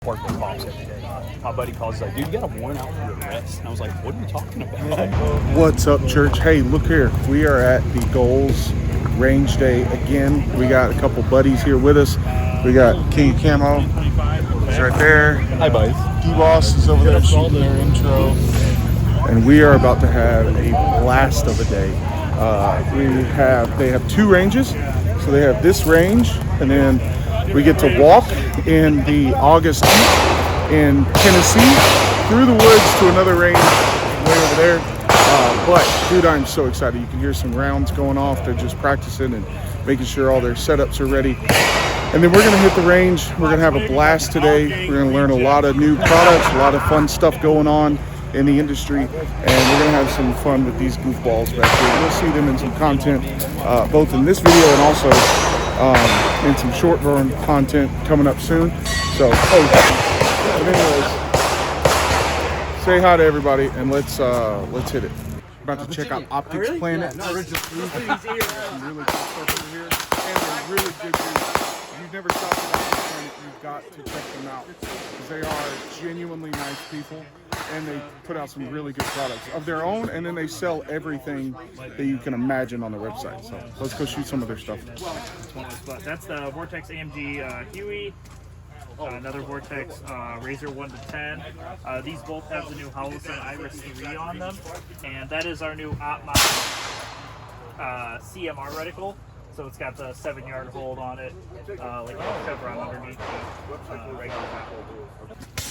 Work with pops every day. My buddy calls, he's like, dude, you got a worn out for your wrist. And I was like, what are you talking about? What's up, church? Hey, look here. We are at the Goals Range Day again. We got a couple buddies here with us. We got King Camo. He's right there. Hi, buddies. D-Boss is over there shooting their intro. And we are about to have a blast of a day. They have two ranges. So they have this range, and then we get to walk in the August heat in Tennessee through the woods to another range way over there. But dude, I'm so excited. You can hear some rounds going off. They're just practicing and making sure all their setups are ready. And then we're gonna hit the range. We're gonna have a blast today. We're gonna learn a lot of new products, a lot of fun stuff going on in the industry, and we're gonna have some fun with these goofballs back here. You'll see them in some content, both in this video and also in some short burn content coming up soon. So, but anyways, say hi to everybody and let's hit it. About to check out Optics Planet. Some really good stuff over here, and they're really good dudes. If you've never shopped at Optics Planet, you've got to check them out because they are genuinely nice people, and they put out some really good products of their own, and then they sell everything that you can imagine on their website. So let's go shoot some of their stuff. That's the Vortex AMG Huey. Another Vortex Razor 1 to 10. These both have the new Holosun Iris 3 on them, and that is our new OpMod CMR reticle. So it's got the 7-yard hold on it, like a chevron underneath the regular reticle.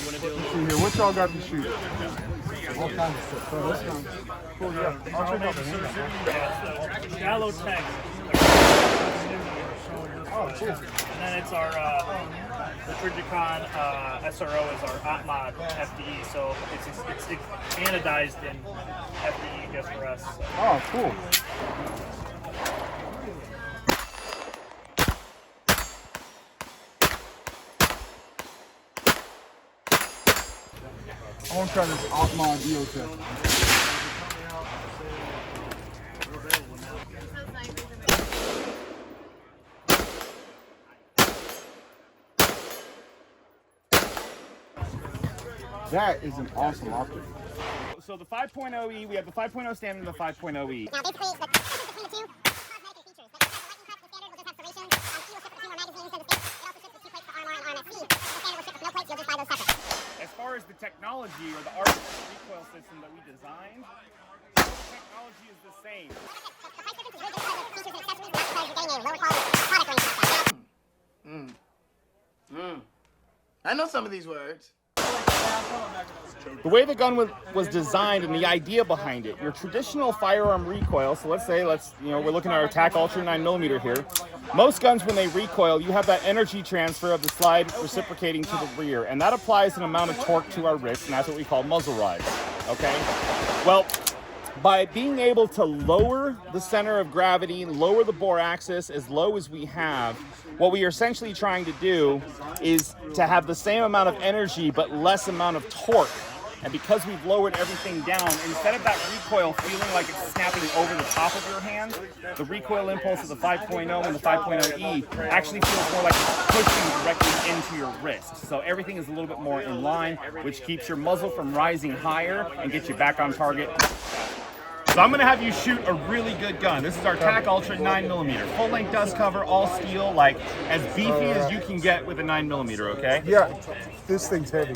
Let's see here, what y'all got to shoot? All kinds of stuff. Cool, yeah. I'll check out the hand. It's the Shallow Tech. Oh, cool. And then it's our the Frigicon SRO is our OpMod FDE, so it's anodized in FDE just for us. So. Oh, cool. I want to try this OpMod EOTech. That is an awesome optic. So the 5.0E, we have the 5.0 standard and the 5.0E. Now basically, the difference between the two are cosmetic features. Like the lightning cut, the standard will just have serrations. He will ship with 2 more magazines, so to speak. It also ships with 2 plates for RMR and RMSC. The standard will ship with no plates, you'll just buy those separate. As far as the technology or the artificial recoil system that we designed, the technology is the same. The price difference is really just because of features and accessories, not because you're getting a lower quality product or anything like that. I know some of these words. The way the gun was designed and the idea behind it, your traditional firearm recoil, so let's say, we're looking at our Tac Ultra 9mm here. Most guns, when they recoil, you have that energy transfer of the slide reciprocating to the rear, and that applies an amount of torque to our wrist, and that's what we call muzzle rise, okay? Well, by being able to lower the center of gravity, lower the bore axis as low as we have, what we are essentially trying to do is to have the same amount of energy but less amount of torque. And because we've lowered everything down, instead of that recoil feeling like it's snapping over the top of your hand, the recoil impulse of the 5.0 and the 5.0E actually feels more like it's pushing directly into your wrist. So everything is a little bit more in line, which keeps your muzzle from rising higher and gets you back on target. So I'm gonna have you shoot a really good gun. This is our Tac Ultra 9mm. Full length dust cover, all steel, like as beefy as you can get with a 9mm, okay? Yeah, this thing's heavy.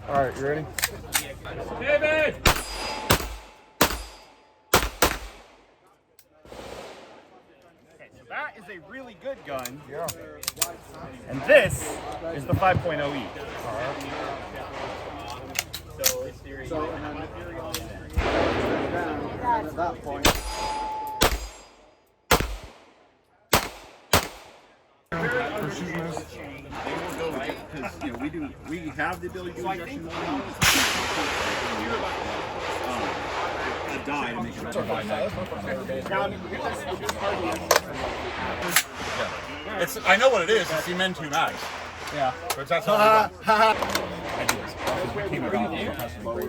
All right, you ready? David! Okay, so that is a really good gun. Yeah. And this is the 5.0E. So it's theory. At that point. For shooting this. Because we have the ability to do injection molding. A die to make it better. I know what it is. It's cement 2 mags. Yeah. But that's not.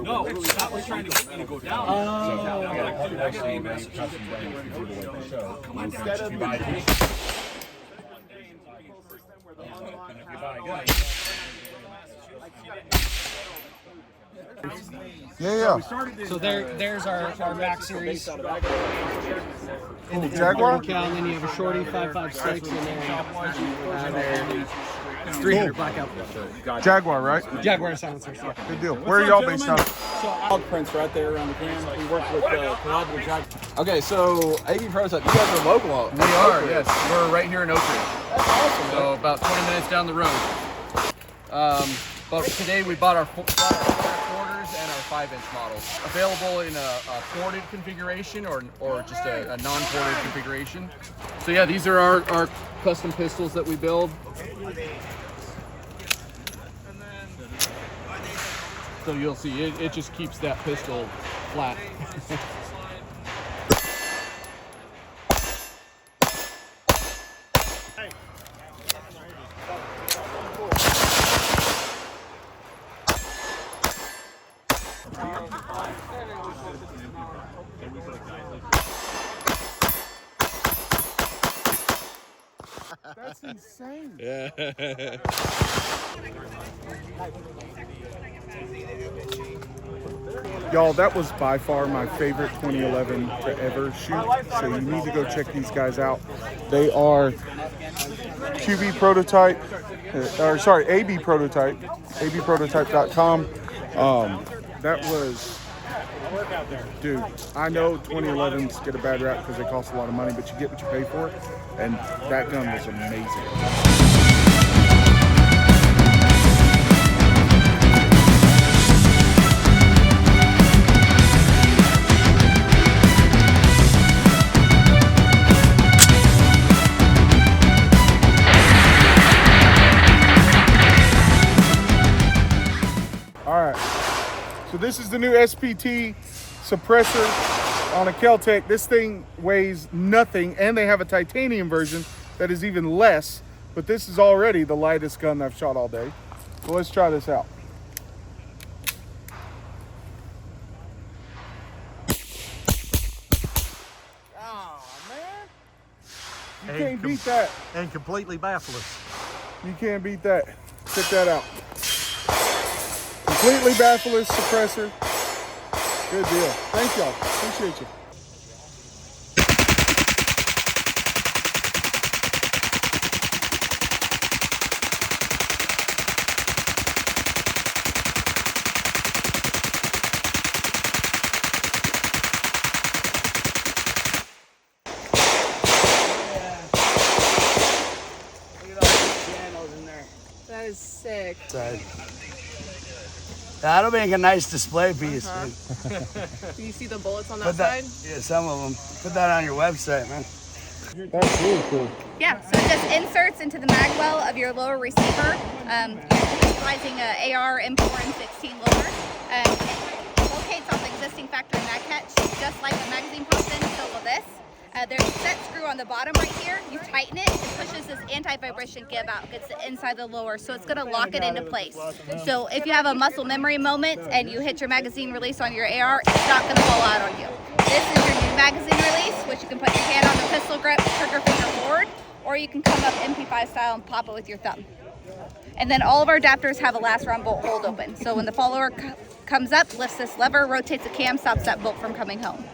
No, that was trying to go down. Instead of Yeah. So there's our Max series. Ooh, Jaguar? Cal, and then you have a shorty 5.56 and then 300 blackout. Jaguar, right? Jaguar silencers. Yeah. Good deal. Where are y'all based out of? Dog prints right there around the can. We work with collaborative Jaguar. Okay, so AB Prototype, you guys are local. We are, yes. We're right here in Oak Ridge. That's awesome, So about 20 minutes down the road. But today we bought our quarters and our 5-inch models. Available in a ported configuration or just a non-ported configuration. So yeah, these are our custom pistols that we build. So you'll see, it just keeps that pistol flat. That's insane. Y'all, that was by far my favorite 2011 to ever shoot. So you need to go check these guys out. They are QB Prototype, or sorry, AB Prototype, abprototype.com. That was, dude, I know 2011s get a bad rap because they cost a lot of money, but you get what you pay for. And that gun was amazing. All right, so this is the new SPT suppressor on a KelTech. This thing weighs nothing, and they have a titanium version that is even less, but this is already the lightest gun I've shot all day. So let's try this out. Oh, man. You can't beat that. And completely baffless. You can't beat that. Check that out. Completely baffless suppressor. Good deal. Thank y'all. Appreciate you. That is sick. That'll make a nice display piece. Do you see the bullets on that side? Yeah, some of them. Put that on your website, man. That's really cool. Yeah, so it just inserts into the mag well of your lower receiver, utilizing a AR M4 M16 loader. It locates on the existing factory mag catch, just like the magazine pops in, so will this. There's a set screw on the bottom right here. You tighten it, it pushes this anti-vibration give out, gets it inside the lower, so it's going to lock it into place. So if you have a muscle memory moment and you hit your magazine release on your AR, it's not going to fall out on you. This is your new magazine release, which you can put your hand on the pistol grip, trigger finger forward, or you can come up MP5 style and pop it with your thumb. And then all of our adapters have a last round bolt hold open. So when the follower comes up, lifts this lever, rotates the cam, stops that bolt from coming home.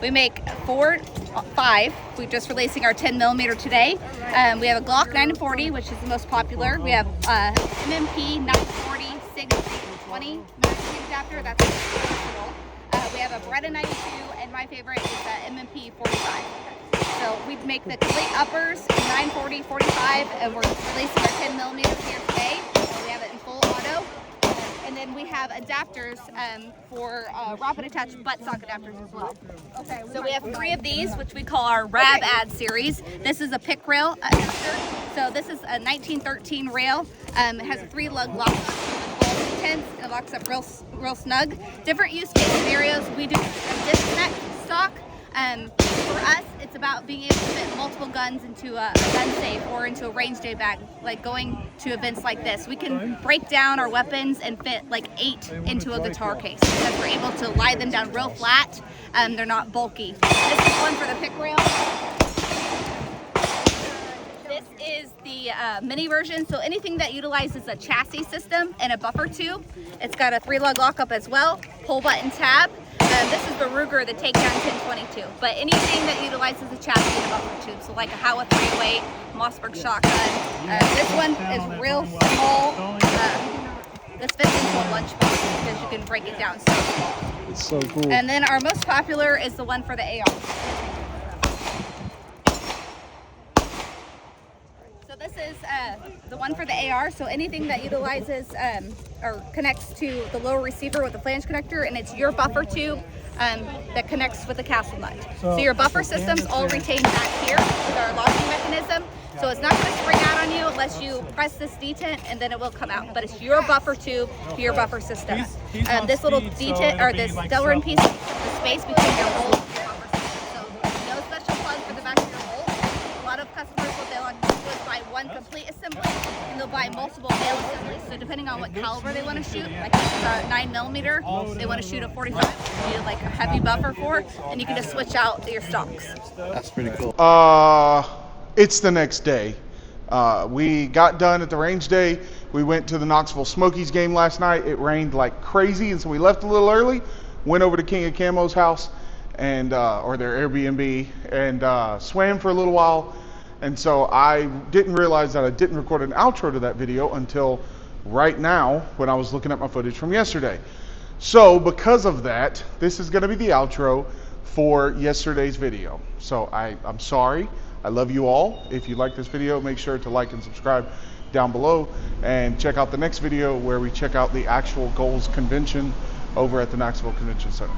We make 5. We're just releasing our 10mm today. We have a Glock 940, which is the most popular. We have MMP 940 SIG 20 magazine adapter. That's versatile. We have a Beretta 92, and my favorite is the MMP 45. So we make the complete uppers in 940, 45, and we're releasing our 10mm here today. We have it in full auto. And then we have adapters for rapid attach butt sock adapters as well. Okay. So we have 3 of these, which we call our RAB ad series. This is a pick rail adapter. So this is a 1913 rail. It has a 3-lug lock tense. It locks up real snug. Different use case scenarios. We do a disconnect stock. For us, it's about being able to fit multiple guns into a gun safe or into a range day bag, like going to events like this. We can break down our weapons and fit like 8 into a guitar case because we're able to lie them down real flat. They're not bulky. This is one for the pick rail. This is the mini version. So anything that utilizes a chassis system and a buffer tube. It's got a 3-lug lockup as well, pull button tab. This is the Ruger, the Takedown 1022. But anything that utilizes a chassis and a buffer tube, so like a Howa 308, Mossberg shotgun. This one is real small. This fits into a lunchbox because you can break it down. It's so cool. And then our most popular is the one for the AR. So this is the one for the AR. So anything that utilizes or connects to the lower receiver with the flange connector, and it's your buffer tube that connects with the castle nut. So your buffer system's all retained back here with our locking mechanism. So it's not going to spring out on you unless you press this detent, and then it will come out. But it's your buffer tube to your buffer system. This little detent or this Delrin piece, the space between your bolt and your buffer system. So no special plug for the back of your bolt. A lot of customers, what they like to do is buy one complete assembly, and they'll buy multiple male assemblies. So depending on what caliber they want to shoot, like this is a 9mm, they want to shoot a 45. You need like a heavy buffer for, and you can just switch out your stocks. That's pretty cool. It's the next day. We got done at the range day. We went to the Knoxville Smokies game last night. It rained like crazy, and so we left a little early, went over to King of Camo's house, and or their Airbnb, and swam for a little while. And so I didn't realize that I didn't record an outro to that video until right now when I was looking at my footage from yesterday. So because of that, this is going to be the outro for yesterday's video. So I'm sorry. I love you all. If you like this video, make sure to like and subscribe down below, and check out the next video where we check out the actual Goals Convention over at the Knoxville Convention Center.